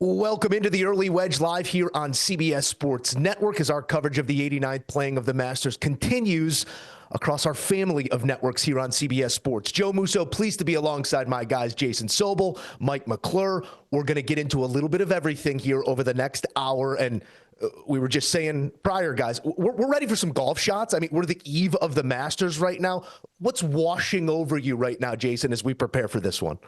Welcome into the Early Wedge live here on CBS Sports Network as our coverage of the 89th playing of the Masters continues across our family of networks here on CBS Sports. Joe Musso, pleased to be alongside my guys, Jason Sobel, Mike McClure. We're going to get into a little bit of everything here over the next hour. And we were just saying prior, guys, we're ready for some golf shots. I mean, we're the eve of the Masters right now. What's washing over you right now, Jason, as we prepare for this one?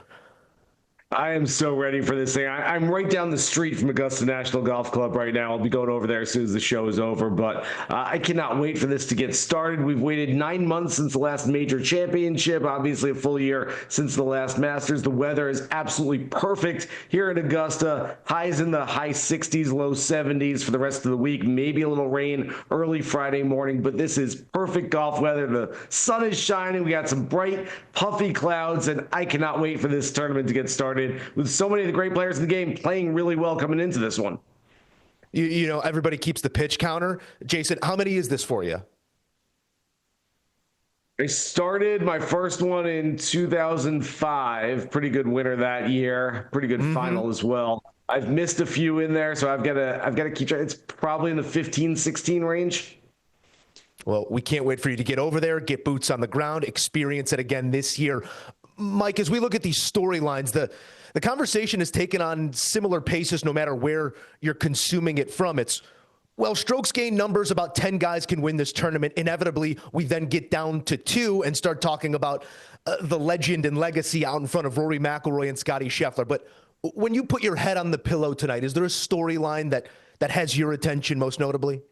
I am so ready for this thing. I'm right down the street from Augusta National Golf Club right now. I'll be going over there as soon as the show is over, but I cannot wait for this to get started. We've waited 9 months since the last major championship, obviously a full year since the last Masters. The weather is absolutely perfect here in Augusta. Highs in the high 60s, low 70s for the rest of the week. Maybe a little rain early Friday morning, but this is perfect golf weather. The sun is shining. We got some bright, puffy clouds, and I cannot wait for this tournament to get started with so many of the great players in the game playing really well coming into this one. You know, everybody keeps the pitch counter. Jason, how many is this for you? I started my first one in 2005. Pretty good winner that year. Pretty good final as well. I've missed a few in there, so I've got to keep trying. It's probably in the 15, 16 range. Well, we can't wait for you to get over there, get boots on the ground, experience it again this year. Mike, as we look at these storylines, the conversation has taken on similar paces no matter where you're consuming it from. It's, well, strokes gain numbers, about 10 guys can win this tournament. Inevitably, we then get down to 2 and start talking about the legend and legacy out in front of Rory McIlroy and Scottie Scheffler. But when you put your head on the pillow tonight, is there a storyline that has your attention most notably?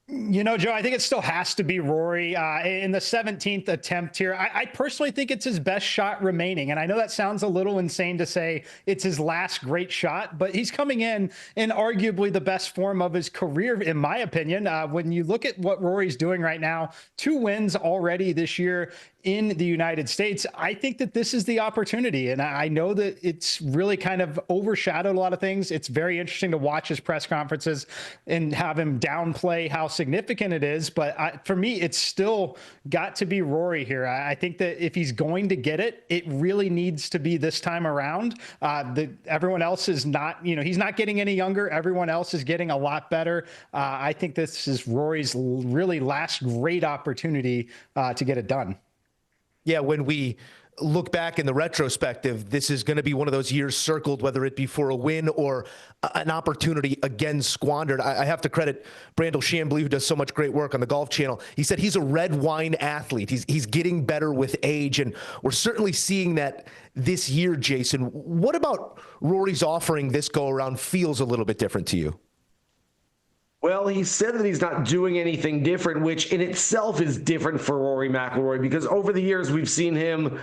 You know, Joe, I think it still has to be Rory in the 17th attempt here. I personally think it's his best shot remaining. And I know that sounds a little insane to say it's his last great shot, but he's coming in arguably the best form of his career, in my opinion. When you look at what Rory's doing right now, 2 wins already this year in the United States, I think that this is the opportunity. And I know that it's really kind of overshadowed a lot of things. It's very interesting to watch his press conferences and have him downplay how significant it is. But for me, it's still got to be Rory here. I think that if he's going to get it, it really needs to be this time around. Everyone else is not, he's not getting any younger. Everyone else is getting a lot better. I think this is Rory's really last great opportunity to get it done. Yeah, when we look back in the retrospective, this is going to be one of those years circled, whether it be for a win or an opportunity again squandered. I have to credit Brandel Chambly, who does so much great work on the Golf Channel. He said he's a red wine athlete. He's getting better with age, and we're certainly seeing that this year, Jason. What about Rory's offering this go-around feels a little bit different to you? Well, he said that he's not doing anything different, which in itself is different for Rory McIlroy, because over the years we've seen him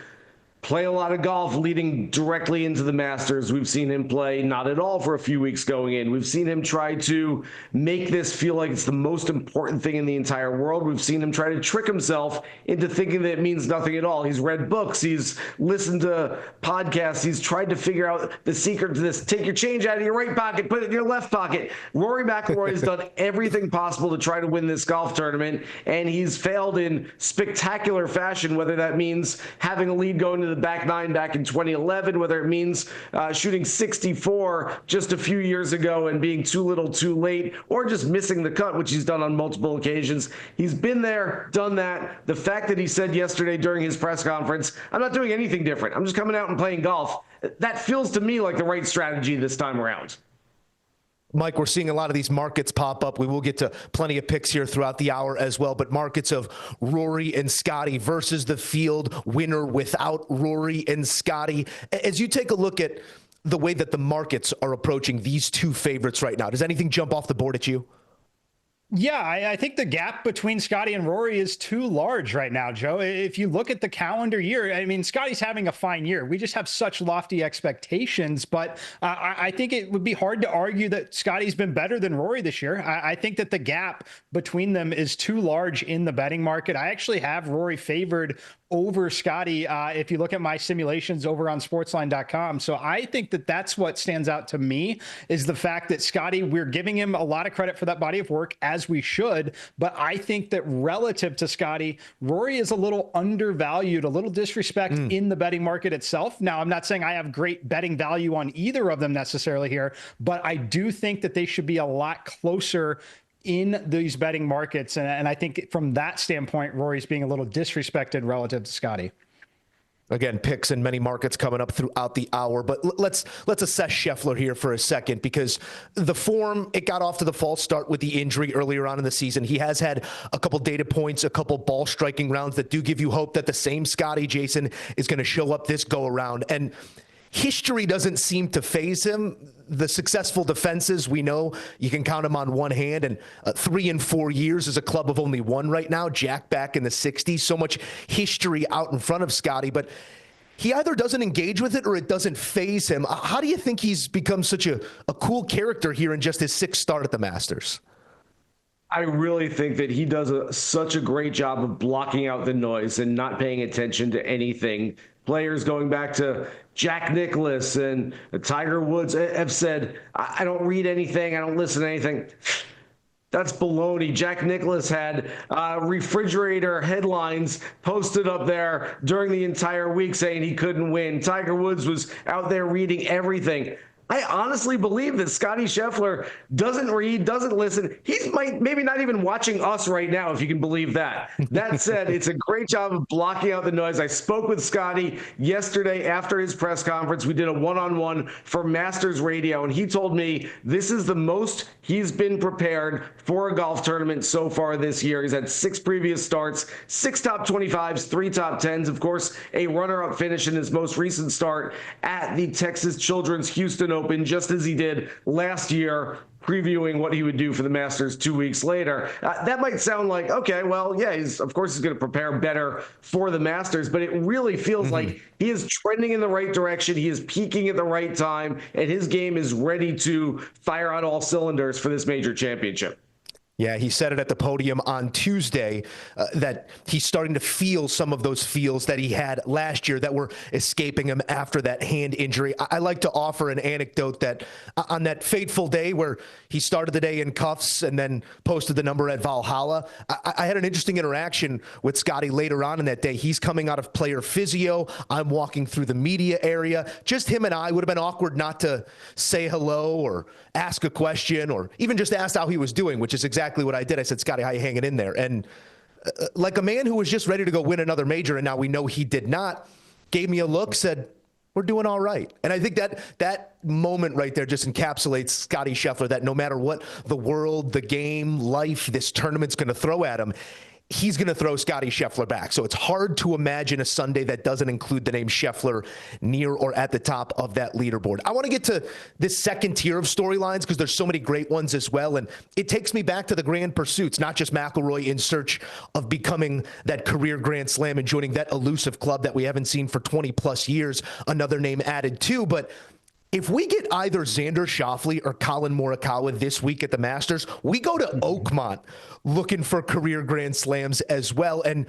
play a lot of golf leading directly into the Masters. We've seen him play not at all for a few weeks going in. We've seen him try to make this feel like it's the most important thing in the entire world. We've seen him try to trick himself into thinking that it means nothing at all. He's read books. He's listened to podcasts. He's tried to figure out the secret to this. Take your change out of your right pocket, put it in your left pocket. Rory McIlroy has done everything possible to try to win this golf tournament, and he's failed in spectacular fashion, whether that means having a lead going to the back 9 back in 2011, whether it means shooting 64 just a few years ago and being too little too late, or just missing the cut, which he's done on multiple occasions. He's been there, done that. The fact that he said yesterday during his press conference, I'm not doing anything different. I'm just coming out and playing golf. That feels to me like the right strategy this time around. Mike, we're seeing a lot of these markets pop up. We will get to plenty of picks here throughout the hour as well, but markets of Rory and Scottie versus the field, winner without Rory and Scottie. As you take a look at the way that the markets are approaching these 2 favorites right now, does anything jump off the board at you? Yeah, I think the gap between Scottie and Rory is too large right now, Joe. If you look at the calendar year, I mean, Scottie's having a fine year. We just have such lofty expectations, but I think it would be hard to argue that Scottie's been better than Rory this year. I think that the gap between them is too large in the betting market. I actually have Rory favored over Scotty if you look at my simulations over on sportsline.com. So I think that that's what stands out to me, is the fact that Scotty, we're giving him a lot of credit for that body of work, as we should. But I think that relative to Scotty, Rory is a little undervalued, a little disrespect in the betting market itself. Now, I'm not saying I have great betting value on either of them necessarily here, but I do think that they should be a lot closer in these betting markets. And I think from that standpoint, Rory's being a little disrespected relative to Scotty. Again, picks in many markets coming up throughout the hour. But let's assess Scheffler here for a second, because the form, it got off to the false start with the injury earlier on in the season. He has had a couple data points, a couple ball striking rounds that do give you hope that the same Scotty, Jason, is going to show up this go around. And history doesn't seem to faze him. The successful defenses, we know you can count them on one hand, and 3 and 4 years is a club of only one right now. Jack back in the 60s. So much history out in front of Scotty, but he either doesn't engage with it or it doesn't faze him. How do you think he's become such a cool character here in just his 6th start at the Masters? I really think that he does such a great job of blocking out the noise and not paying attention to anything. Players going back to Jack Nicklaus and Tiger Woods have said, I don't read anything, I don't listen to anything. That's baloney. Jack Nicklaus had refrigerator headlines posted up there during the entire week saying he couldn't win. Tiger Woods was out there reading everything. I honestly believe that Scotty Scheffler doesn't read, doesn't listen. He's maybe not even watching us right now, if you can believe that. That said, it's a great job of blocking out the noise. I spoke with Scotty yesterday after his press conference. We did a one-on-one for Masters Radio, and he told me this is the most he's been prepared for a golf tournament so far this year. He's had 6 previous starts, 6 top 25s, 3 top 10s, of course, a runner-up finish in his most recent start at the Texas Children's Houston Open, just as he did last year, previewing what he would do for the Masters 2 weeks later. That might sound like, okay, well, yeah, of course he's going to prepare better for the Masters, but it really feels like he is trending in the right direction. He is peaking at the right time, and his game is ready to fire on all cylinders for this major championship. Yeah, he said it at the podium on Tuesday that he's starting to feel some of those feels that he had last year that were escaping him after that hand injury. I like to offer an anecdote that on that fateful day where he started the day in cuffs and then posted the number at Valhalla, I had an interesting interaction with Scotty later on in that day. He's coming out of player physio. I'm walking through the media area. Just him and I. Would have been awkward not to say hello or ask a question or even just ask how he was doing, which is exactly what I did. I said, Scotty, how you hanging in there? And like a man who was just ready to go win another major, and now we know he did not, gave me a look, said, we're doing all right. And I think that moment right there just encapsulates Scotty Scheffler, that no matter what the world, the game, life, this tournament's going to throw at him, he's going to throw Scotty Scheffler back. So it's hard to imagine a Sunday that doesn't include the name Scheffler near or at the top of that leaderboard. I want to get to this second tier of storylines because there's so many great ones as well. And it takes me back to the grand pursuits, not just McIlroy in search of becoming that career Grand Slam and joining that elusive club that we haven't seen for 20 plus years, another name added too. But if we get either Xander Schauffele or Colin Morikawa this week at the Masters, we go to Oakmont looking for career Grand Slams as well. And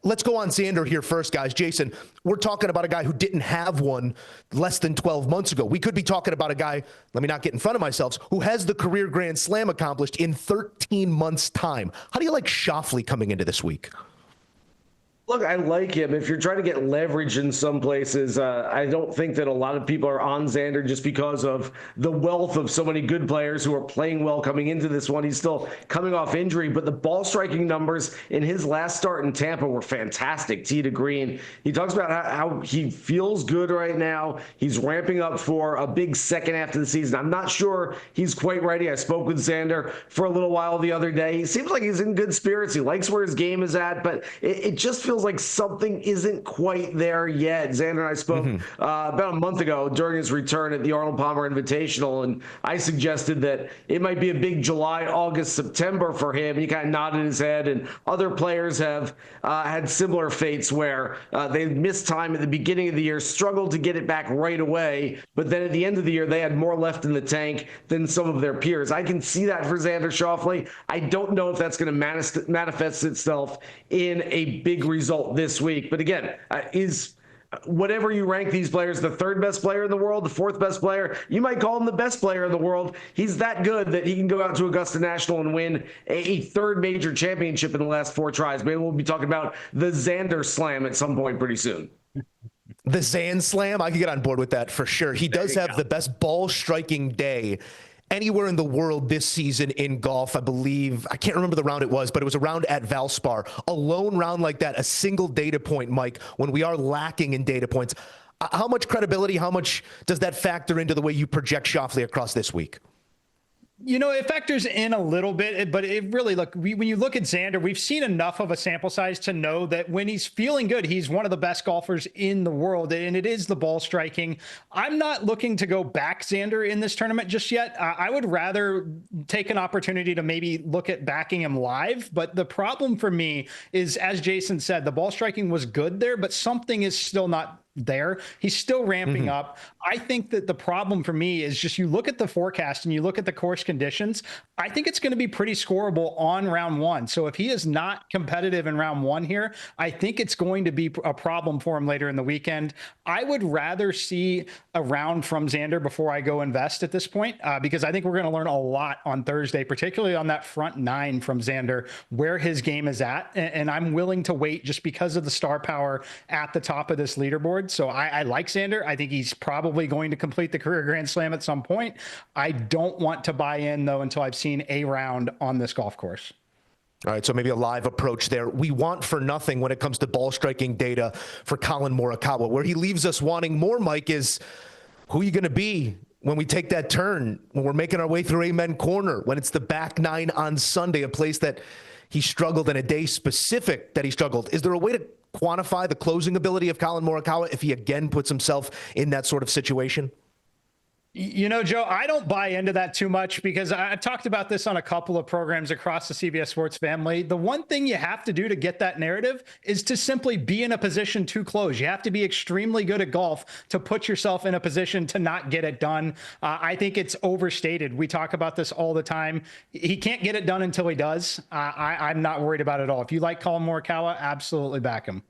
let's go on Xander here first, guys. Jason, we're talking about a guy who didn't have one less than 12 months ago. We could be talking about a guy, let me not get in front of myself, who has the career Grand Slam accomplished in 13 months' time. How do you like Schauffele coming into this week? Look, I like him. If you're trying to get leverage in some places, I don't think that a lot of people are on Xander just because of the wealth of so many good players who are playing well coming into this one. He's still coming off injury, but the ball striking numbers in his last start in Tampa were fantastic, tee to green. He talks about how he feels good right now. He's ramping up for a big second half of the season. I'm not sure he's quite ready. I spoke with Xander for a little while the other day. He seems like he's in good spirits. He likes where his game is at, but it just feels like something isn't quite there yet. Xander and I spoke about a month ago during his return at the Arnold Palmer Invitational, and I suggested that it might be a big July, August, September for him. He kind of nodded his head, and other players have had similar fates where they missed time at the beginning of the year, struggled to get it back right away, but then at the end of the year, they had more left in the tank than some of their peers. I can see that for Xander Schauffele. I don't know if that's going to manifest itself in a big result result this week. But again, is whatever you rank these players, the third best player in the world, the fourth best player, you might call him the best player in the world. He's that good that he can go out to Augusta National and win a third major championship in the last 4 tries. Maybe we'll be talking about the Xander Slam at some point pretty soon. The Zan Slam, I could get on board with that for sure. He does have the best ball striking day anywhere in the world this season in golf. I believe, I can't remember the round it was, but it was a round at Valspar. A lone round like that, a single data point, Mike, when we are lacking in data points. How much credibility, how much does that factor into the way you project Schauffele across this week? You know, it factors in a little bit, but it really, when you look at Xander, we've seen enough of a sample size to know that when he's feeling good, he's one of the best golfers in the world, and it is the ball striking. I'm not looking to go back Xander in this tournament just yet. I would rather take an opportunity to maybe look at backing him live, but the problem for me is, as Jason said, the ball striking was good there, but something is still not there. He's still ramping up. I think that the problem for me is just you look at the forecast and you look at the course conditions. I think it's going to be pretty scoreable on round 1. So if he is not competitive in round 1 here, I think it's going to be a problem for him later in the weekend. I would rather see a round from Xander before I go invest at this point, because I think we're going to learn a lot on Thursday, particularly on that front 9 from Xander, where his game is at. And I'm willing to wait just because of the star power at the top of this leaderboard. So I like Xander. I think he's probably going to complete the career Grand Slam at some point. I don't want to buy in, though, until I've seen a round on this golf course. All right, so maybe a live approach there. We want for nothing when it comes to ball striking data for Collin Morikawa. Where he leaves us wanting more, Mike, is who are you going to be when we take that turn, when we're making our way through Amen Corner, when it's the back 9 on Sunday, a place that he struggled in a day specific that he struggled. Is there a way to quantify the closing ability of Collin Morikawa if he again puts himself in that sort of situation? You know, Joe, I don't buy into that too much because I've talked about this on a couple of programs across the CBS Sports family. The one thing you have to do to get that narrative is to simply be in a position to close. You have to be extremely good at golf to put yourself in a position to not get it done. I think it's overstated. We talk about this all the time. He can't get it done until he does. I'm not worried about it at all. If you like Collin Morikawa, absolutely back him.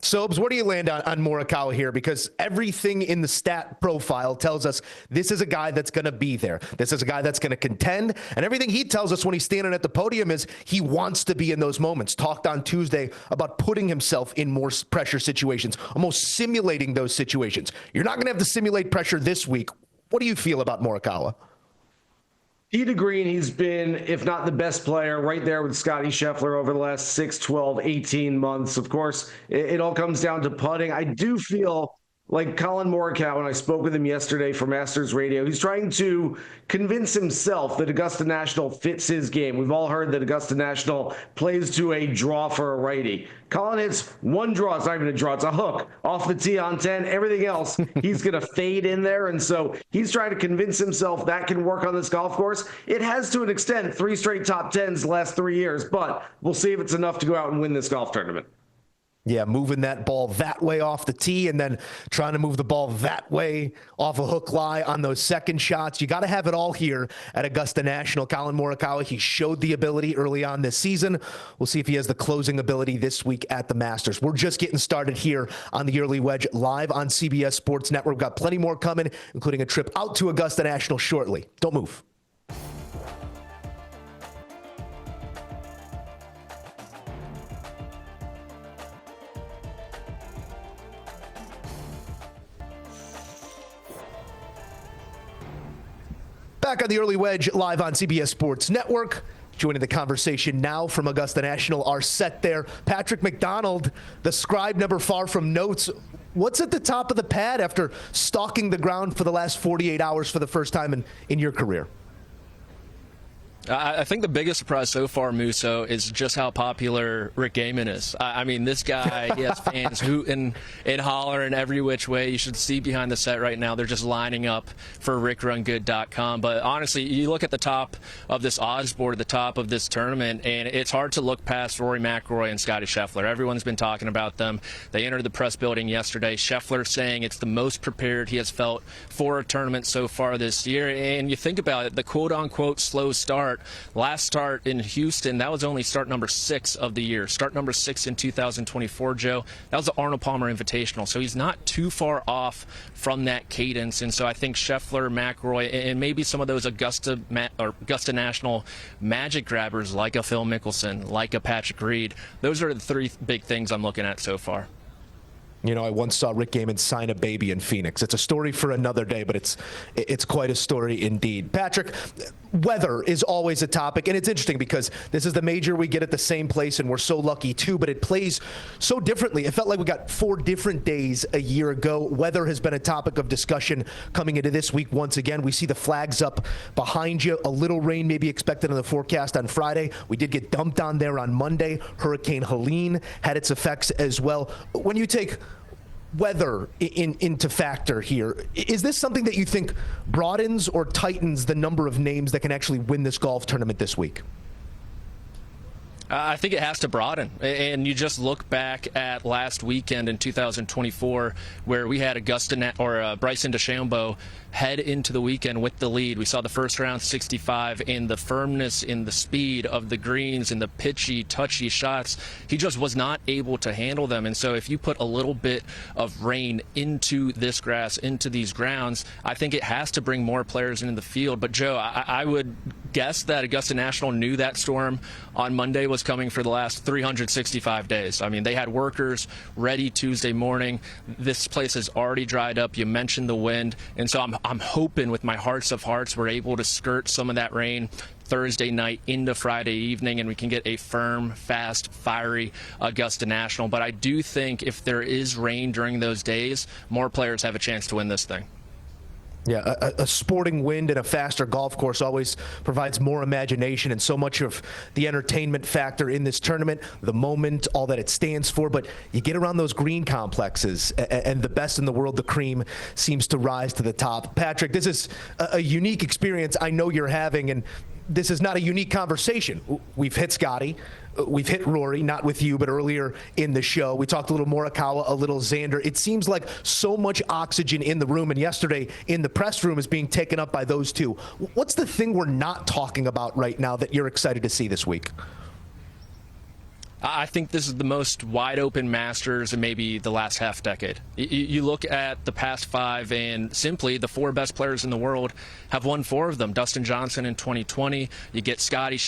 Sobes, where do you land on Morikawa here? Because everything in the stat profile tells us this is a guy that's going to be there. This is a guy that's going to contend. And everything he tells us when he's standing at the podium is he wants to be in those moments. Talked on Tuesday about putting himself in more pressure situations, almost simulating those situations. You're not going to have to simulate pressure this week. What do you feel about Morikawa? Tee to green, he's been, if not the best player, right there with Scottie Scheffler over the last 6, 12, 18 months. Of course, it all comes down to putting. I do feel like Collin Morikawa, when I spoke with him yesterday for Masters Radio, he's trying to convince himself that Augusta National fits his game. We've all heard that Augusta National plays to a draw for a righty. Collin hits one draw. It's not even a draw. It's a hook off the tee on 10. Everything else, he's going to fade in there. And so he's trying to convince himself that can work on this golf course. It has to an extent 3 straight top 10s the last 3 years, but we'll see if it's enough to go out and win this golf tournament. Yeah, moving that ball that way off the tee and then trying to move the ball that way off a hook lie on those second shots. You got to have it all here at Augusta National. Collin Morikawa, he showed the ability early on this season. We'll see if he has the closing ability this week at the Masters. We're just getting started here on the Early Wedge live on CBS Sports Network. We've got plenty more coming, including a trip out to Augusta National shortly. Don't move. Back on the Early Wedge live on CBS Sports Network. Joining the conversation now from Augusta National, our set there, Patrick McDonald, the scribe never far from notes. What's at the top of the pad after stalking the ground for the last 48 hours for the first time in your career? I think the biggest surprise so far, Musso, is just how popular Rick Gehman is. I mean, this guy, he has fans hooting and hollering every which way. You should see behind the set right now. They're just lining up for rickrungood.com. But honestly, you look at the top of this odds board, the top of this tournament, and it's hard to look past Rory McIlroy and Scottie Scheffler. Everyone's been talking about them. They entered the press building yesterday. Scheffler saying it's the most prepared he has felt for a tournament so far this year. And you think about it, the quote-unquote slow start start. Last start in Houston, that was only start number 6 of the year. Start number 6 in 2024, Joe. That was the Arnold Palmer Invitational. So he's not too far off from that cadence. And so I think Scheffler, McIlroy, and maybe some of those Augusta National magic grabbers like a Phil Mickelson, like a Patrick Reed, those are the 3 big things I'm looking at so far. You know, I once saw Rick Gehman sign a baby in Phoenix. It's a story for another day, but it's quite a story indeed. Patrick, weather is always a topic, and it's interesting because this is the major we get at the same place, and we're so lucky too, but it plays so differently. It felt like we got 4 different days a year ago. Weather has been a topic of discussion coming into this week once again. We see the flags up behind you. A little rain may be expected in the forecast on Friday. We did get dumped on there on Monday. Hurricane Helene had its effects as well. When you take weather into factor here, is this something that you think broadens or tightens the number of names that can actually win this golf tournament this week? I think it has to broaden. And you just look back at last weekend in 2024 where we had Bryson DeChambeau head into the weekend with the lead. We saw the first round 65 in the firmness, in the speed of the greens, in the pitchy, touchy shots. He just was not able to handle them. And so if you put a little bit of rain into this grass, into these grounds, I think it has to bring more players into the field. But Joe, I would guess that Augusta National knew that storm on Monday was coming for the last 365 days. I mean, they had workers ready Tuesday morning. This place has already dried up. You mentioned the wind. And so I'm hoping with my hearts of hearts we're able to skirt some of that rain Thursday night into Friday evening, and we can get a firm, fast, fiery Augusta National. But I do think if there is rain during those days, more players have a chance to win this thing. Yeah, a sporting wind and a faster golf course always provides more imagination and so much of the entertainment factor in this tournament, the moment, all that it stands for. But you get around those green complexes, and the best in the world, the cream, seems to rise to the top. Patrick, this is a unique experience I know you're having, and this is not a unique conversation. We've hit Scotty. We've hit Rory, not with you, but earlier in the show. We talked a little Morikawa, a little Xander. It seems like so much oxygen in the room, and yesterday in the press room is being taken up by those two. What's the thing we're not talking about right now that you're excited to see this week? I think this is the most wide-open Masters in maybe the last half decade. You look at the past 5, and simply the 4 best players in the world have won 4 of them. Dustin Johnson in 2020. You get Scotty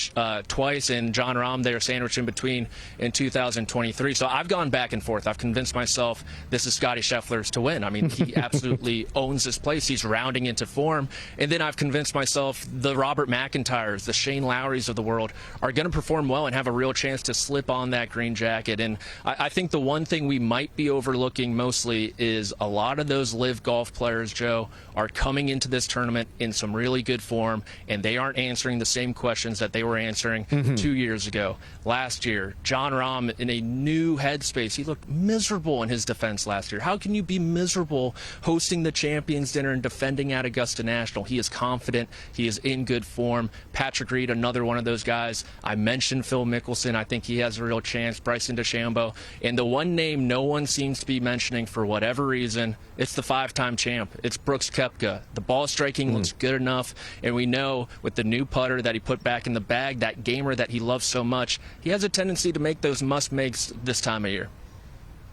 twice, and Jon Rahm there sandwiched in between in 2023. So I've gone back and forth. I've convinced myself this is Scotty Scheffler's to win. I mean, he absolutely owns this place. He's rounding into form. And then I've convinced myself the Robert McIntyres, the Shane Lowrys of the world are going to perform well and have a real chance to slip on that green jacket. And I think the one thing we might be overlooking mostly is a lot of those live golf players, Joe, are coming into this tournament in some really good form, and they aren't answering the same questions that they were answering 2 years ago. Last year, Jon Rahm in a new headspace. He looked miserable in his defense last year. How can you be miserable hosting the Champions Dinner and defending at Augusta National? He is confident. He is in good form. Patrick Reed, another one of those guys. I mentioned Phil Mickelson. I think he has a real chance. Bryson DeChambeau. And the one name no one seems to be mentioning for whatever reason, it's the 5-time champ. It's Brooks Koepka. The ball striking looks good enough, and we know with the new putter that he put back in the bag, that gamer that he loves so much, he has a tendency to make those must-makes this time of year.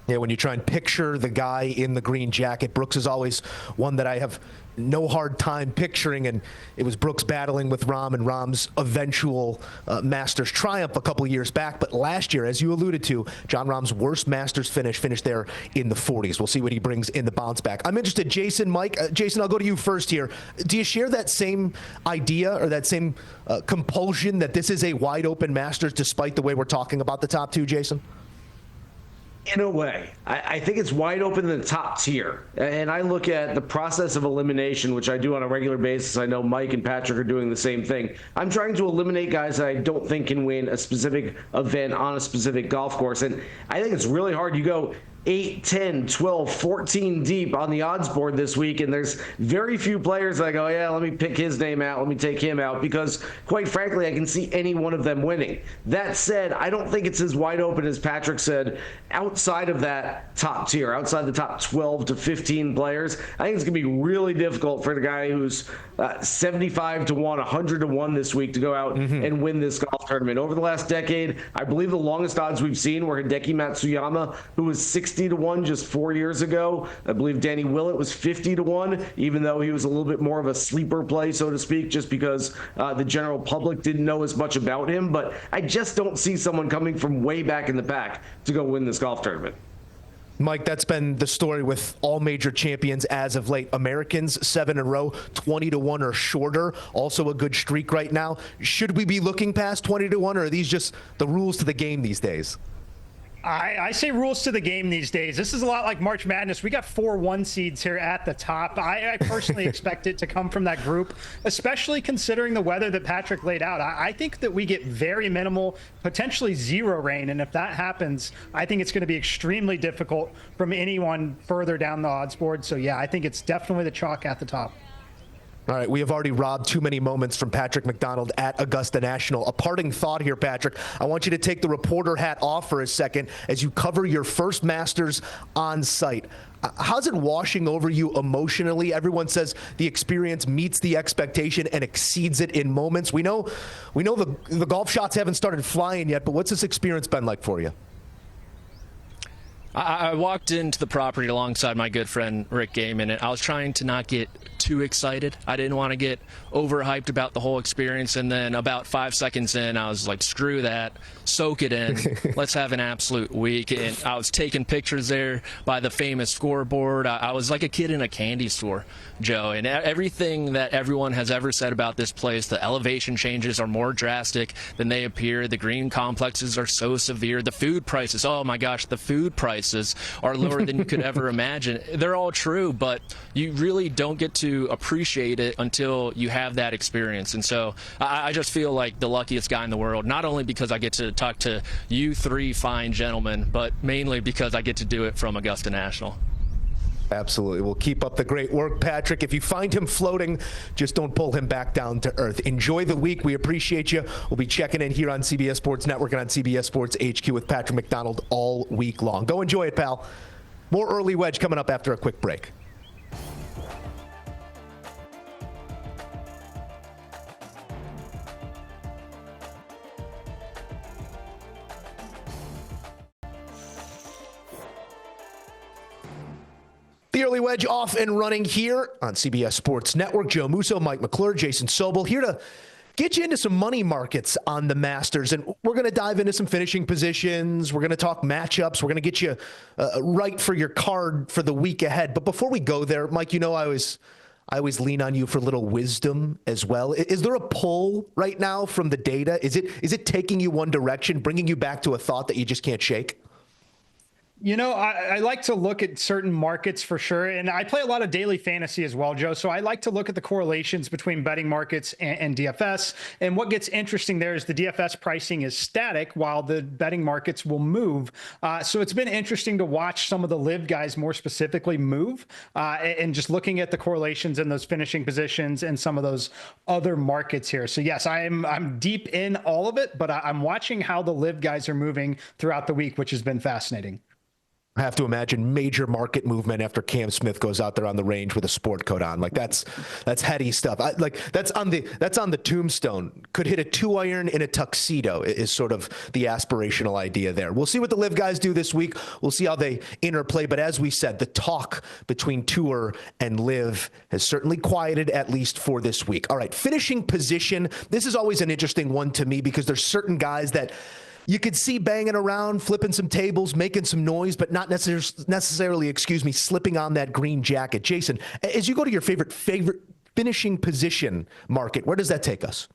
Yeah, when you try and picture the guy in the green jacket, Brooks is always one that I have no hard time picturing, and it was Brooks battling with Rahm and Rahm's eventual Masters triumph a couple of years back. But last year, as you alluded to, Jon Rahm's worst Masters finished there in the 40s. We'll see what he brings in the bounce back. I'm interested, Jason, Mike. Jason, I'll go to you first here. Do you share that same idea or that same compulsion that this is a wide-open Masters despite the way we're talking about the top 2, Jason? In a way, I think it's wide open in the top tier. And I look at the process of elimination, which I do on a regular basis. I know Mike and Patrick are doing the same thing. I'm trying to eliminate guys that I don't think can win a specific event on a specific golf course. And I think it's really hard. You go 8, 10, 12, 14 deep on the odds board this week, and there's very few players that I go, yeah, let me pick his name out, let me take him out, because quite frankly, I can see any one of them winning. That said, I don't think it's as wide open as Patrick said outside of that top tier, outside the top 12 to 15 players. I think it's going to be really difficult for the guy who's 75 to 1, 100 to 1 this week to go out and win this golf tournament. Over the last decade, I believe the longest odds we've seen were Hideki Matsuyama, who was 60 to 1 just 4 years ago. I believe Danny Willett was 50 to 1, even though he was a little bit more of a sleeper play, so to speak, just because the general public didn't know as much about him. But I just don't see someone coming from way back in the pack to go win this golf tournament. Mike, that's been the story with all major champions as of late. Americans, 7 in a row, 20 to 1 or shorter. Also a good streak right now. Should we be looking past 20 to 1, or are these just the rules to the game these days? I say rules to the game these days. This is a lot like March Madness. We got 4 1 seeds here at the top. I personally expect it to come from that group, especially considering the weather that Patrick laid out. I think that we get very minimal, potentially zero rain. And if that happens, I think it's going to be extremely difficult from anyone further down the odds board. So, yeah, I think it's definitely the chalk at the top. All right, we have already robbed too many moments from Patrick McDonald at Augusta National. A parting thought here, Patrick. I want you to take the reporter hat off for a second as you cover your first Masters on site. How's it washing over you emotionally? Everyone says the experience meets the expectation and exceeds it in moments. We know the golf shots haven't started flying yet, but what's this experience been like for you? I walked into the property alongside my good friend Rick Gehman, and I was trying to not get too excited. I didn't want to get overhyped about the whole experience, and then about 5 seconds in, I was like, screw that, soak it in, let's have an absolute week. And I was taking pictures there by the famous scoreboard. I was like a kid in a candy store, Joe, and everything that everyone has ever said about this place, the elevation changes are more drastic than they appear, the green complexes are so severe, the food prices, oh my gosh, the food prices are lower than you could ever imagine. They're all true, but you really don't get to appreciate it until you have that experience. And so I just feel like the luckiest guy in the world, not only because I get to talk to you 3 fine gentlemen, but mainly because I get to do it from Augusta National. Absolutely. We'll keep up the great work, Patrick. If you find him floating, just don't pull him back down to earth. Enjoy the week. We appreciate you. We'll be checking in here on CBS Sports Network and on CBS Sports HQ with Patrick McDonald all week long. Go enjoy it, pal. More Early Wedge coming up after a quick break. The Early Wedge off and running here on CBS Sports Network. Joe Musso, Mike McClure, Jason Sobel here to get you into some money markets on the Masters. And we're going to dive into some finishing positions. We're going to talk matchups. We're going to get you right for your card for the week ahead. But before we go there, Mike, you know I always lean on you for a little wisdom as well. Is there a pull right now from the data? Is it taking you one direction, bringing you back to a thought that you just can't shake? You know, I like to look at certain markets for sure. And I play a lot of daily fantasy as well, Joe. So I like to look at the correlations between betting markets and DFS. And what gets interesting there is the DFS pricing is static while the betting markets will move. So it's been interesting to watch some of the live guys more specifically move and just looking at the correlations in those finishing positions and some of those other markets here. So yes, I'm deep in all of it, but I'm watching how the live guys are moving throughout the week, which has been fascinating. I have to imagine major market movement after Cam Smith goes out there on the range with a sport coat on. Like that's heady stuff. That's on the tombstone. Could hit a 2-iron in a tuxedo is sort of the aspirational idea there. We'll see what the live guys do this week. We'll see how they interplay. But as we said, the talk between tour and live has certainly quieted, at least for this week. All right, finishing position. This is always an interesting one to me because there's certain guys that you could see banging around, flipping some tables, making some noise, but not necessarily, slipping on that green jacket. Jason, as you go to your favorite finishing position market, where does that take us?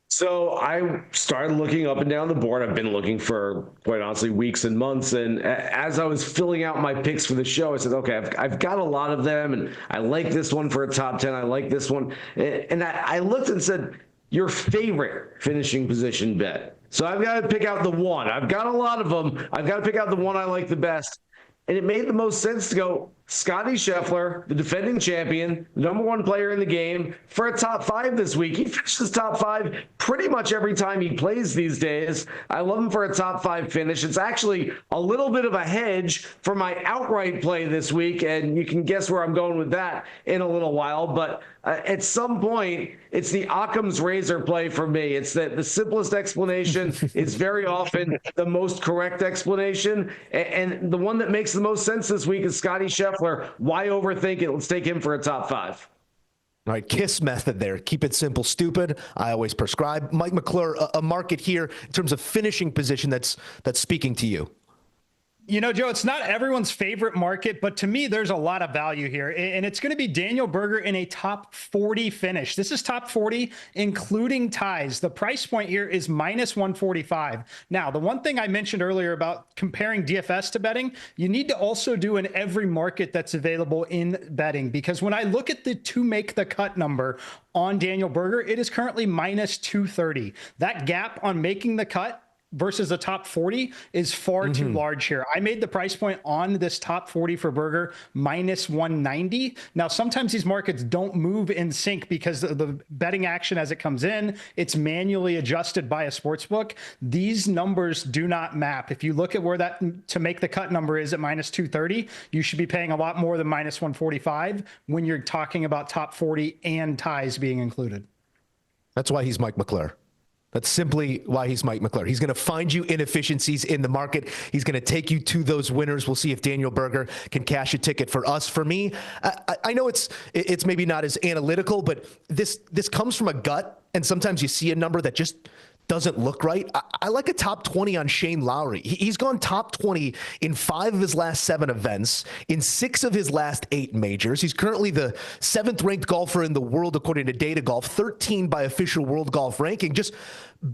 So I started looking up and down the board. I've been looking for, quite honestly, weeks and months. And as I was filling out my picks for the show, I said, okay, I've got a lot of them, and I like this one for a top 10. I like this one. And I looked and said, your favorite finishing position bet. So I've got to pick out the one. I've got a lot of them. I've got to pick out the one I like the best. And it made the most sense to go Scotty Scheffler, the defending champion, the number one player in the game, for a top five this week. He finishes top five pretty much every time he plays these days. I love him for a top five finish. It's actually a little bit of a hedge for my outright play this week, and you can guess where I'm going with that in a little while. But at some point, it's the Occam's razor play for me. It's the simplest explanation. It's very often the most correct explanation. And the one that makes the most sense this week is Scotty Scheffler. Why overthink it? Let's take him for a top five. All right, KISS method there. Keep it simple, stupid. I always prescribe. Mike McClure, a market here in terms of finishing position that's speaking to you. You know, Joe, it's not everyone's favorite market, but to me, there's a lot of value here. And it's going to be Daniel Berger in a top 40 finish. This is top 40, including ties. The price point here is minus 145. Now, the one thing I mentioned earlier about comparing DFS to betting, you need to also do in every market that's available in betting. Because when I look at the to make the cut number on Daniel Berger, it is currently minus 230. That gap on making the cut versus the top 40 is far too large here. I made the price point on this top 40 for Berger minus 190. Now, sometimes these markets don't move in sync because of the betting action as it comes in. It's manually adjusted by a sports book. These numbers do not map. If you look at where that to make the cut number is at minus 230, you should be paying a lot more than minus 145 when you're talking about top 40 and ties being included. That's why he's Mike McClure. That's simply why he's Mike McClure. He's going to find you inefficiencies in the market. He's going to take you to those winners. We'll see if Daniel Berger can cash a ticket for us. For me, I know it's maybe not as analytical, but this comes from a gut, and sometimes you see a number that just doesn't look right. I like a top 20 on Shane Lowry. He's gone top 20 in 5 of his last 7 events, in 6 of his last 8 majors. He's currently the 7th ranked golfer in the world, according to Data Golf, 13 by official world golf ranking. Just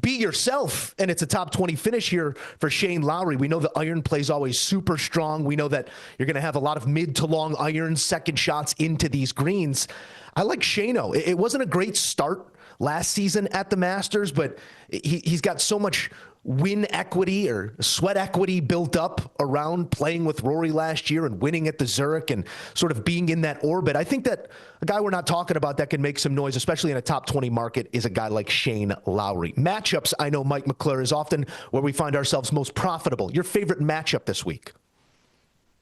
be yourself, and it's a top 20 finish here for Shane Lowry. We know the iron play is always super strong. We know that you're going to have a lot of mid to long iron second shots into these greens. I like Shano. It wasn't a great start last season at the Masters, but he's got so much win equity or sweat equity built up around playing with Rory last year and winning at the Zurich and sort of being in that orbit. I think that a guy we're not talking about that can make some noise, especially in a top 20 market, is a guy like Shane Lowry. Matchups, I know Mike McClure is often where we find ourselves most profitable. Your favorite matchup this week?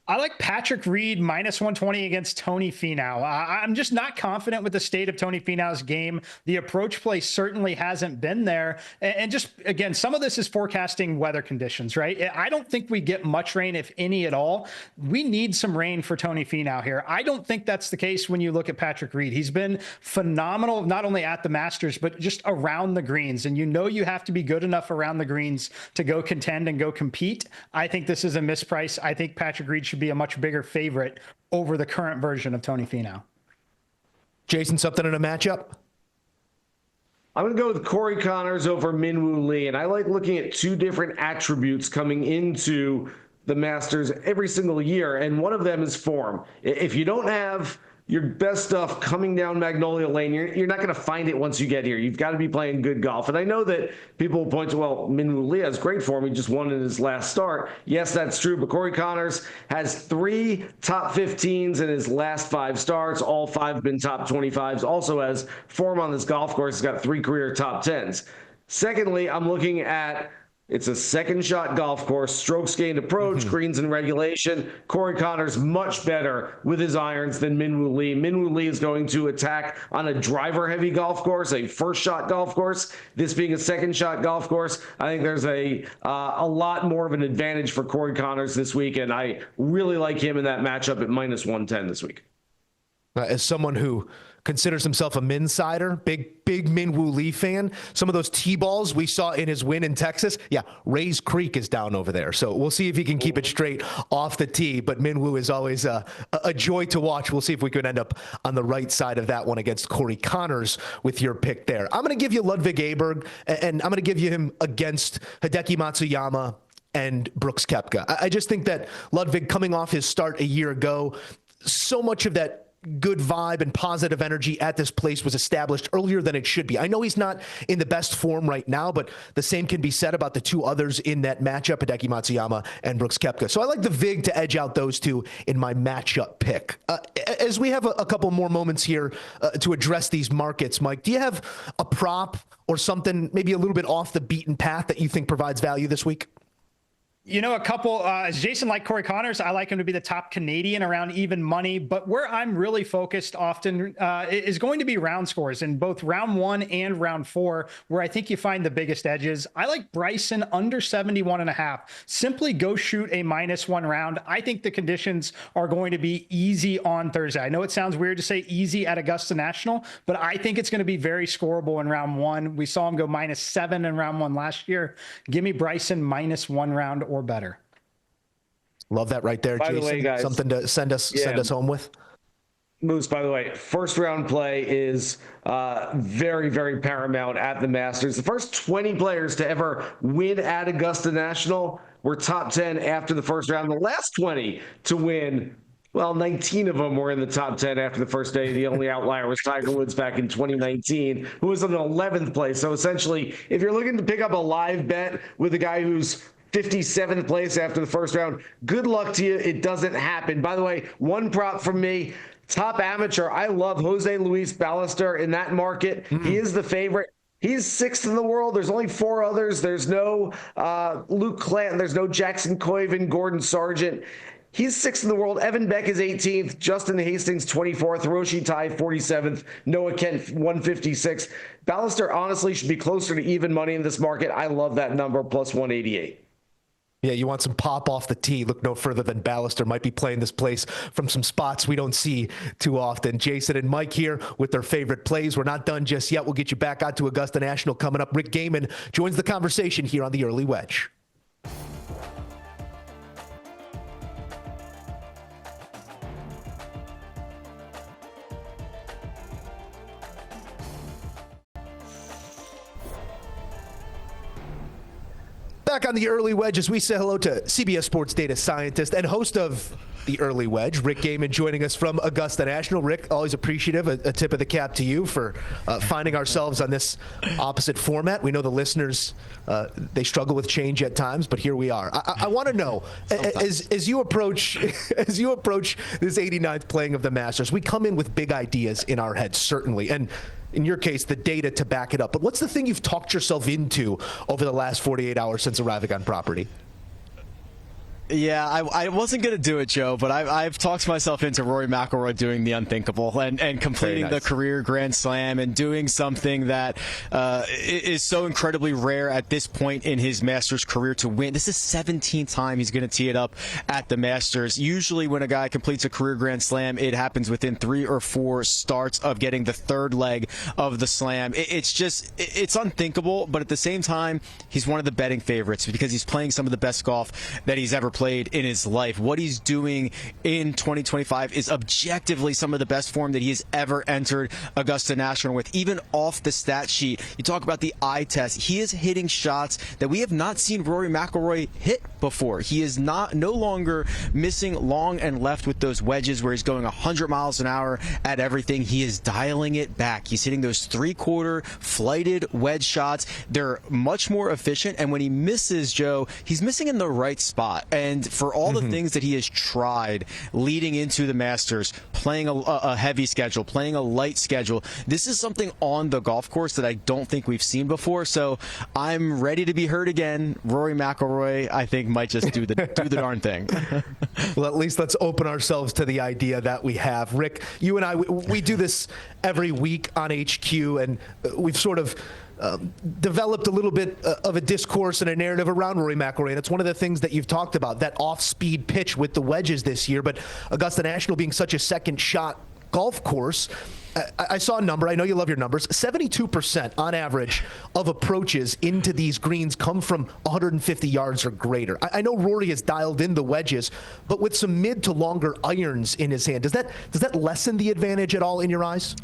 I like Patrick Reed minus 120 against Tony Finau. I'm just not confident with the state of Tony Finau's game. The approach play certainly hasn't been there. And just, again, some of this is forecasting weather conditions, right? I don't think we get much rain, if any at all. We need some rain for Tony Finau here. I don't think that's the case when you look at Patrick Reed. He's been phenomenal, not only at the Masters, but just around the greens. And you know you have to be good enough around the greens to go contend and go compete. I think this is a misprice. I think Patrick Reed should be a much bigger favorite over the current version of Tony Finau. Jason, something in a matchup? I'm going to go with Corey Connors over Min-Woo Lee, and I like looking at 2 different attributes coming into the Masters every single year, and one of them is form. If you don't have your best stuff coming down Magnolia Lane, you're not going to find it once you get here. You've got to be playing good golf. And I know that people will point to, well, Min-Woo Lee has great form. He just won in his last start. Yes, that's true. But Corey Connors has 3 top 15s in his last 5 starts. All 5 have been top 25s. Also has form on this golf course. He's got 3 career top 10s. Secondly, I'm looking at, it's a second shot golf course, strokes gained approach, greens in regulation. Corey Connors much better with his irons than Min-Woo Lee. Min-Woo Lee is going to attack on a driver heavy golf course, a first shot golf course. This being a second shot golf course, I think there's a lot more of an advantage for Corey Connors this week, and I really like him in that matchup at minus 110 this week. As someone who considers himself a Min-sider, big Min-Woo Lee fan. Some of those T-balls we saw in his win in Texas, Rays Creek is down over there. So we'll see if he can keep it straight off the tee. But Min-Woo is always a joy to watch. We'll see if we can end up on the right side of that one against Corey Connors with your pick there. I'm going to give you Ludwig Aberg, and I'm going to give you him against Hideki Matsuyama and Brooks Koepka. I just think that Ludwig, coming off his start a year ago, so much of that good vibe and positive energy at this place was established earlier than it should be. I know he's not in the best form right now, but the same can be said about the two others in that matchup, Hideki Matsuyama and Brooks Koepka. So I like the VIG to edge out those two in my matchup pick. As we have a couple more moments here to address these markets, Mike, do you have a prop or something maybe a little bit off the beaten path that you think provides value this week? You know, a couple, as Jason like Corey Connors, I like him to be the top Canadian around even money. But where I'm really focused often is going to be round scores in both round 1 and round 4, where I think you find the biggest edges. I like Bryson under 71.5. Simply go shoot a -1 round. I think the conditions are going to be easy on Thursday. I know it sounds weird to say easy at Augusta National, but I think it's going to be very scoreable in round 1. We saw him go -7 in round 1 last year. Give me Bryson -1 round or better. Love that right there, Jason. By the way, guys, something to send us home with. Moose, by the way, first round play is very, very paramount at the Masters. The first 20 players to ever win at Augusta National were top 10 after the first round. The last 20 to win, well, 19 of them were in the top 10 after the first day. The only outlier was Tiger Woods back in 2019, who was in the 11th place. So essentially, if you're looking to pick up a live bet with a guy who's 57th place after the first round, good luck to you. It doesn't happen. By the way, one prop from me, top amateur. I love Jose Luis Ballester in that market. He is the favorite. He's 6th in the world. There's only 4 others. There's no Luke Clanton. There's no Jackson Coyven, Gordon Sargent. He's 6th in the world. Evan Beck is 18th. Justin Hastings, 24th. Hiroshi Tai, 47th. Noah Kent, 156. Ballester honestly should be closer to even money in this market. I love that number, plus 188. Yeah, you want some pop off the tee. Look no further than Ballester. Might be playing this place from some spots we don't see too often. Jason and Mike here with their favorite plays. We're not done just yet. We'll get you back out to Augusta National coming up. Rick Gehman joins the conversation here on the Early Wedge. Back on the Early Wedge as we say hello to CBS Sports data scientist and host of the Early Wedge, Rick Gehman, joining us from Augusta National. Rick, always appreciative. A tip of the cap to you for finding ourselves on this opposite format. We know the listeners, they struggle with change at times, but here we are. I want to know, as you approach this 89th playing of the Masters, we come in with big ideas in our heads, certainly, and in your case, the data to back it up. But what's the thing you've talked yourself into over the last 48 hours since arriving on property? Yeah, I wasn't going to do it, Joe, but I've talked myself into Rory McIlroy doing the unthinkable and completing the career Grand Slam and doing something that is so incredibly rare at this point in his Masters career to win. This is 17th time he's going to tee it up at the Masters. Usually when a guy completes a career Grand Slam, it happens within 3 or 4 starts of getting the third leg of the Slam. It's unthinkable, but at the same time, he's one of the betting favorites because he's playing some of the best golf that he's ever played in his life. What he's doing in 2025 is objectively some of the best form that he has ever entered Augusta National with. Even off the stat sheet, you talk about the eye test. He is hitting shots that we have not seen Rory McIlroy hit before. He is no longer missing long and left with those wedges where he's going 100 miles an hour at everything. He is dialing it back. He's hitting those 3/4 flighted wedge shots. They're much more efficient, and when he misses, Joe, he's missing in the right spot. And for all the things that he has tried leading into the Masters, playing a heavy schedule, playing a light schedule, this is something on the golf course that I don't think we've seen before. So I'm ready to be heard again. Rory McIlroy, I think, might just do the darn thing. Well, at least let's open ourselves to the idea that we have. Rick, you and I, we do this every week on HQ, and we've sort of developed a little bit of a discourse and a narrative around Rory McIlroy, and it's one of the things that you've talked about, that off-speed pitch with the wedges this year. But Augusta National being such a second shot golf course, I saw a number. I know you love your numbers. 72% on average of approaches into these greens come from 150 yards or greater. I know Rory has dialed in the wedges, but with some mid to longer irons in his hand, does that lessen the advantage at all in your eyes?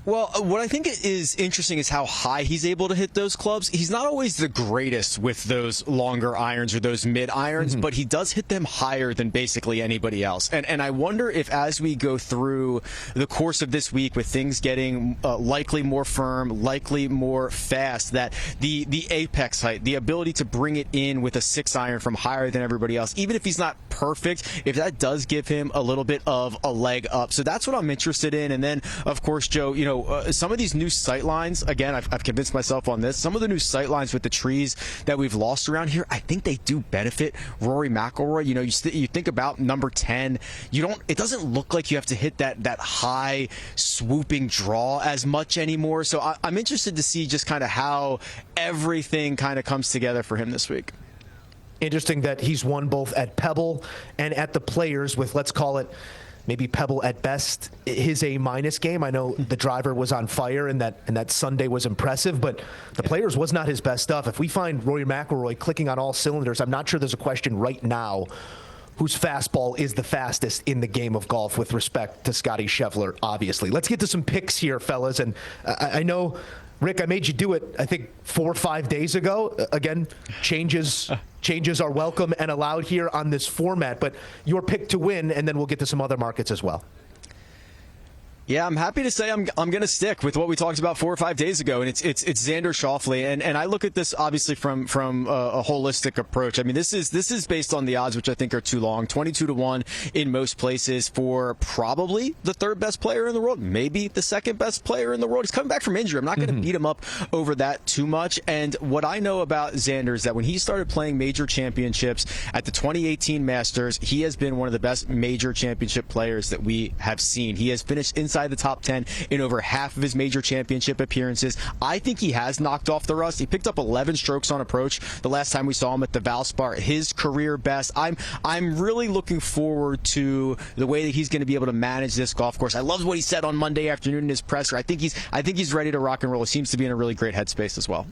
Well, what I think is interesting is how high he's able to hit those clubs. He's not always the greatest with those longer irons or those mid irons, but he does hit them higher than basically anybody else. And I wonder if as we go through the course of this week with things getting likely more firm, likely more fast, that the apex height, the ability to bring it in with a 6 iron from higher than everybody else, even if he's not perfect, if that does give him a little bit of a leg up. So that's what I'm interested in. And then, of course, Joe, some of these new sight lines, again, I've convinced myself on this, some of the new sight lines with the trees that we've lost around here, I think they do benefit Rory McIlroy. You think about number 10, it doesn't look like you have to hit that high swooping draw as much anymore. So I'm interested to see just kind of how everything kind of comes together for him this week. Interesting that he's won both at Pebble and at the Players with, let's call it, maybe Pebble at best, his A- game. I know the driver was on fire and that Sunday was impressive, but the Players was not his best stuff. If we find Rory McIlroy clicking on all cylinders, I'm not sure there's a question right now whose fastball is the fastest in the game of golf with respect to Scottie Scheffler, obviously. Let's get to some picks here, fellas. And I know, Rick, I made you do it, I think, 4 or 5 days ago. Again, changes are welcome and allowed here on this format. But your pick to win, and then we'll get to some other markets as well. Yeah, I'm happy to say I'm going to stick with what we talked about 4 or 5 days ago, and it's Xander Schauffele, and I look at this obviously from a holistic approach. I mean, this is based on the odds, which I think are too long, 22-1 in most places for probably the 3rd best player in the world, maybe the 2nd best player in the world. He's coming back from injury. I'm not going to beat him up over that too much. And what I know about Xander is that when he started playing major championships at the 2018 Masters, he has been one of the best major championship players that we have seen. He has finished inside the top 10 in over half of his major championship appearances. I think he has knocked off the rust. He picked up 11 strokes on approach the last time we saw him at the Valspar, his career best. I'm really looking forward to the way that he's going to be able to manage this golf course. I loved what he said on Monday afternoon in his presser. I think he's ready to rock and roll. He seems to be in a really great headspace as well.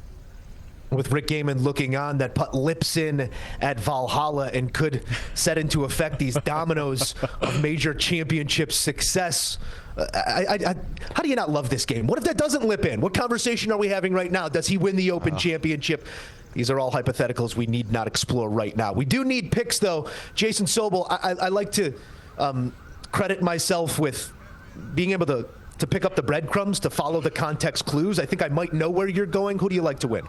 With Rick Gehman looking on, that putt lips in at Valhalla and could set into effect these dominoes of major championship success. How do you not love this game? What if that doesn't lip in? What conversation are we having right now? Does he win the Open Championship? These are all hypotheticals we need not explore right now. We do need picks, though. Jason Sobel, I like to credit myself with being able to pick up the breadcrumbs, to follow the context clues. I think I might know where you're going. Who do you like to win?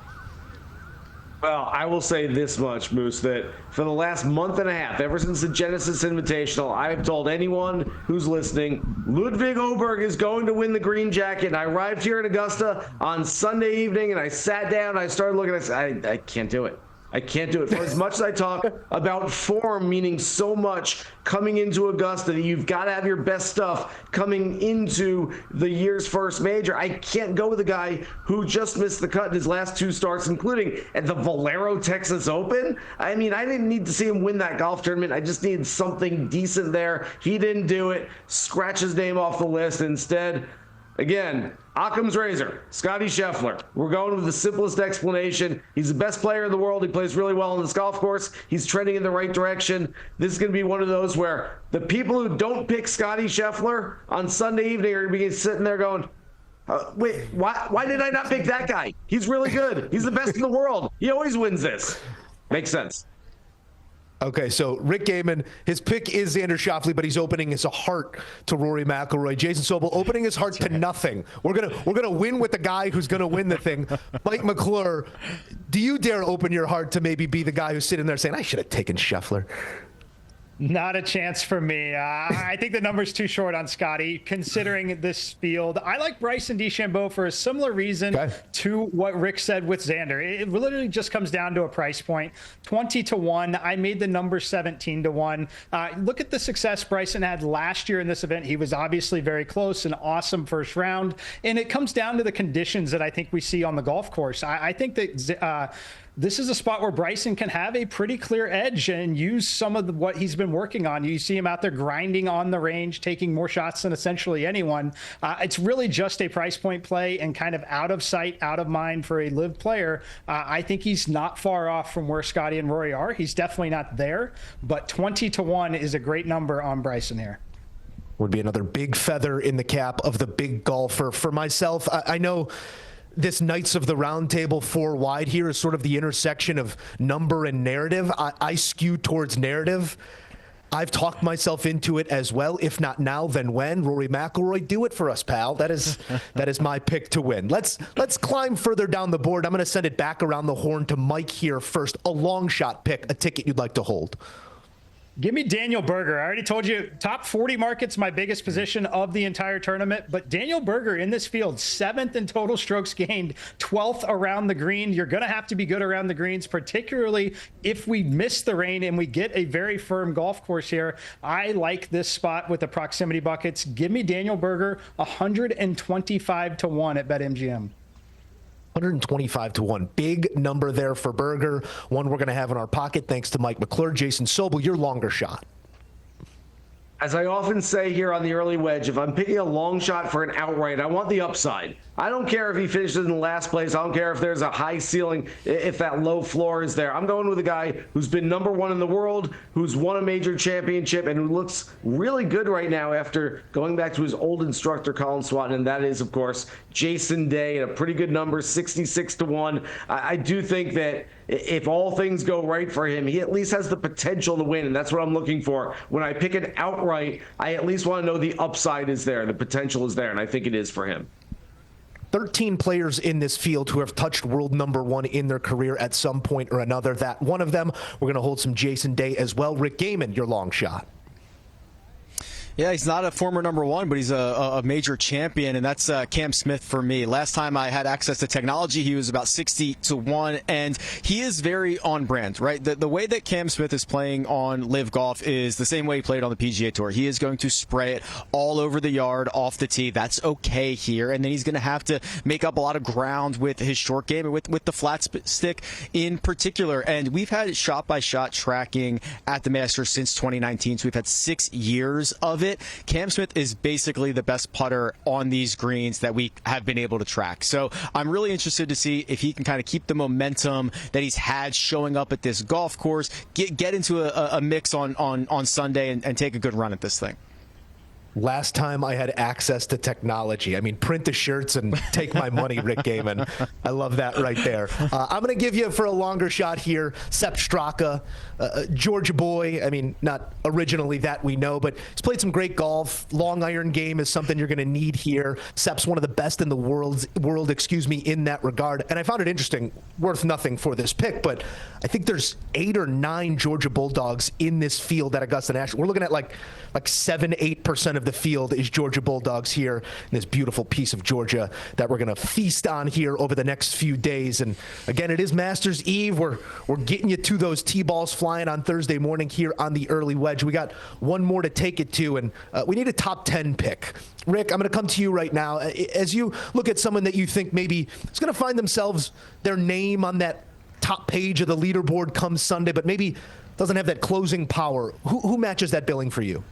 Well, I will say this much, Moose, that for the last month and a half, ever since the Genesis Invitational, I have told anyone who's listening, Ludwig Oberg is going to win the green jacket. And I arrived here in Augusta on Sunday evening, and I sat down, and I started looking, I said, I can't do it. I can't do it. For as much as I talk about form meaning so much coming into Augusta, that you've got to have your best stuff coming into the year's first major, I can't go with a guy who just missed the cut in his last 2 starts, including at the Valero Texas Open. I mean, I didn't need to see him win that golf tournament. I just needed something decent there. He didn't do it. Scratch his name off the list. Instead, again, Occam's razor, Scottie Scheffler. We're going with the simplest explanation. He's the best player in the world. He plays really well on this golf course. He's trending in the right direction. This is going to be one of those where the people who don't pick Scottie Scheffler on Sunday evening are going to be sitting there going, wait, why did I not pick that guy? He's really good. He's the best in the world. He always wins this. Makes sense. Okay, so Rick Gehman, his pick is Xander Schauffele, but he's opening his heart to Rory McIlroy. Jason Sobel opening his heart to nothing. We're gonna win with the guy who's gonna win the thing. Mike McClure, do you dare open your heart to maybe be the guy who's sitting there saying, I should have taken Scheffler? Not a chance for me. I think the number's too short on Scottie, considering this field. I like Bryson DeChambeau for a similar reason to what Rick said with Xander. It literally just comes down to a price point. 20-1. I made the number 17-1. Look at the success Bryson had last year in this event. He was obviously very close, an awesome first round. And it comes down to the conditions that I think we see on the golf course. I think that this is a spot where Bryson can have a pretty clear edge and use some of what he's been working on. You see him out there grinding on the range, taking more shots than essentially anyone. It's really just a price point play and kind of out of sight, out of mind for a live player. I think he's not far off from where Scottie and Rory are. He's definitely not there, but 20-1 is a great number on Bryson here. would be another big feather in the cap of the big golfer. For myself, I know this Knights of the Round Table 4 wide here is sort of the intersection of number and narrative. I skew towards narrative. I've talked myself into it as well. If not now, then when? Rory McIlroy, do it for us, pal. That is my pick to win. Let's climb further down the board. I'm going to send it back around the horn to Mike here first. A long shot pick, a ticket you'd like to hold. Give me Daniel Berger. I already told you, top 40 market's my biggest position of the entire tournament. But Daniel Berger in this field, 7th in total strokes gained, 12th around the green. You're going to have to be good around the greens, particularly if we miss the rain and we get a very firm golf course here. I like this spot with the proximity buckets. Give me Daniel Berger, 125 to 1 at BetMGM. 125 to 1. Big number there for Berger. One we're going to have in our pocket thanks to Mike McClure. Jason Sobel, your longer shot. As I often say here on the Early Wedge, if I'm picking a long shot for an outright, I want the upside. I don't care if he finishes in last place. I don't care if there's a high ceiling, if that low floor is there. I'm going with a guy who's been #1 in the world, who's won a major championship, and who looks really good right now after going back to his old instructor, Colin Swatton, and that is, of course, Jason Day, at a pretty good number, 66 to 1. I do think that if all things go right for him, he at least has the potential to win, and that's what I'm looking for. When I pick an outright, I at least want to know the upside is there, the potential is there, and I think it is for him. 13 players in this field who have touched world #1 in their career at some point or another. That one of them, we're going to hold some Jason Day as well. Rick Gehman, your long shot. Yeah, he's not a former #1, but he's a major champion, and that's Cam Smith for me. Last time I had access to technology, he was about 60 to 1, and he is very on brand, right? The way that Cam Smith is playing on Live Golf is the same way he played on the PGA Tour. He is going to spray it all over the yard, off the tee. That's okay here, and then he's going to have to make up a lot of ground with his short game and with the flat stick in particular. And we've had shot-by-shot tracking at the Masters since 2019, so we've had 6 years of it. Cam Smith is basically the best putter on these greens that we have been able to track. So I'm really interested to see if he can kind of keep the momentum that he's had showing up at this golf course, get into a mix on Sunday and take a good run at this thing. Last time I had access to technology. I mean, print the shirts and take my money, Rick Gehman. I love that right there. I'm going to give you, for a longer shot here, Sepp Straka, Georgia boy. I mean, not originally that we know, but he's played some great golf. Long iron game is something you're going to need here. Sepp's one of the best in the world, in that regard. And I found it interesting, worth nothing for this pick, but I think there's 8 or 9 Georgia Bulldogs in this field at Augusta National. We're looking at like 7-8% of the field is Georgia Bulldogs here in this beautiful piece of Georgia that we're going to feast on here over the next few days. And again, it is Masters Eve. We're getting you to those T-balls flying on Thursday morning here on the Early Wedge. We got one more to take it to, and we need a top 10 pick. Rick, I'm going to come to you right now. As you look at someone that you think maybe is going to find themselves their name on that top page of the leaderboard come Sunday, but maybe doesn't have that closing power, who matches that billing for you?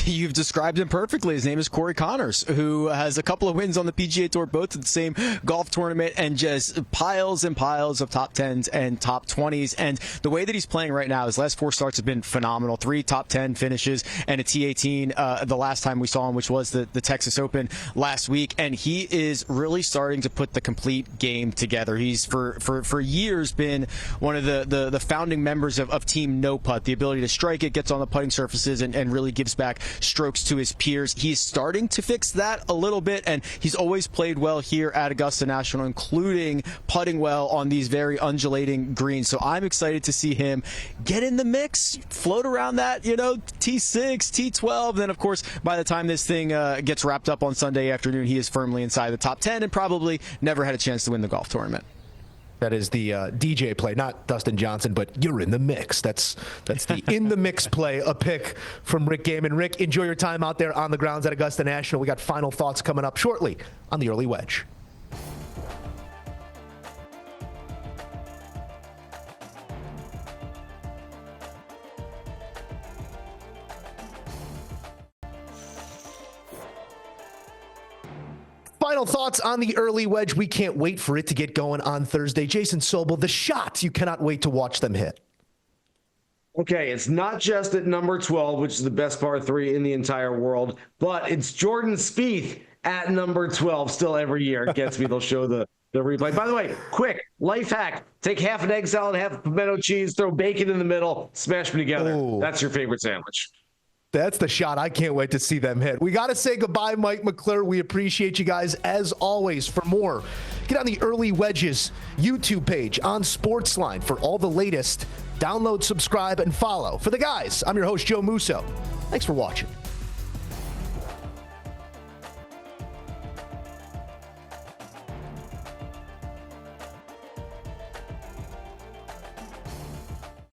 You've described him perfectly. His name is Corey Connors, who has a couple of wins on the PGA Tour, both at the same golf tournament, and just piles and piles of top 10s and top 20s. And the way that he's playing right now, his last 4 starts have been phenomenal. 3 top 10 finishes and a T18 the last time we saw him, which was the Texas Open last week. And he is really starting to put the complete game together. He's for years been one of the founding members of Team No Putt, the ability to strike it, gets on the putting surfaces, and really gives back strokes to his peers. He's starting to fix that a little bit, and he's always played well here at Augusta National, including putting well on these very undulating greens. So I'm excited to see him get in the mix, float around that, T6, T12. Then, of course, by the time this thing gets wrapped up on Sunday afternoon, he is firmly inside the top 10 and probably never had a chance to win the golf tournament. That is the DJ play, not Dustin Johnson, but you're in the mix. That's the in the mix play, a pick from Rick Gehman. Rick, enjoy your time out there on the grounds at Augusta National. We got final thoughts coming up shortly on the Early Wedge. Final thoughts on the Early Wedge. We can't wait for it to get going on Thursday. Jason Sobel, the shots, you cannot wait to watch them hit. Okay, it's not just at number 12, which is the best par 3 in the entire world, but it's Jordan Spieth at number 12 still every year. It gets me. They'll show the replay. By the way, quick life hack. Take half an egg salad, half a pimento cheese, throw bacon in the middle, smash them together. Ooh. That's your favorite sandwich. That's the shot. I can't wait to see them hit. We got to say goodbye, Mike McClure. We appreciate you guys as always. For more, get on the Early Wedges YouTube page on SportsLine for all the latest. Download, subscribe, and follow. For the guys, I'm your host, Joe Musso. Thanks for watching.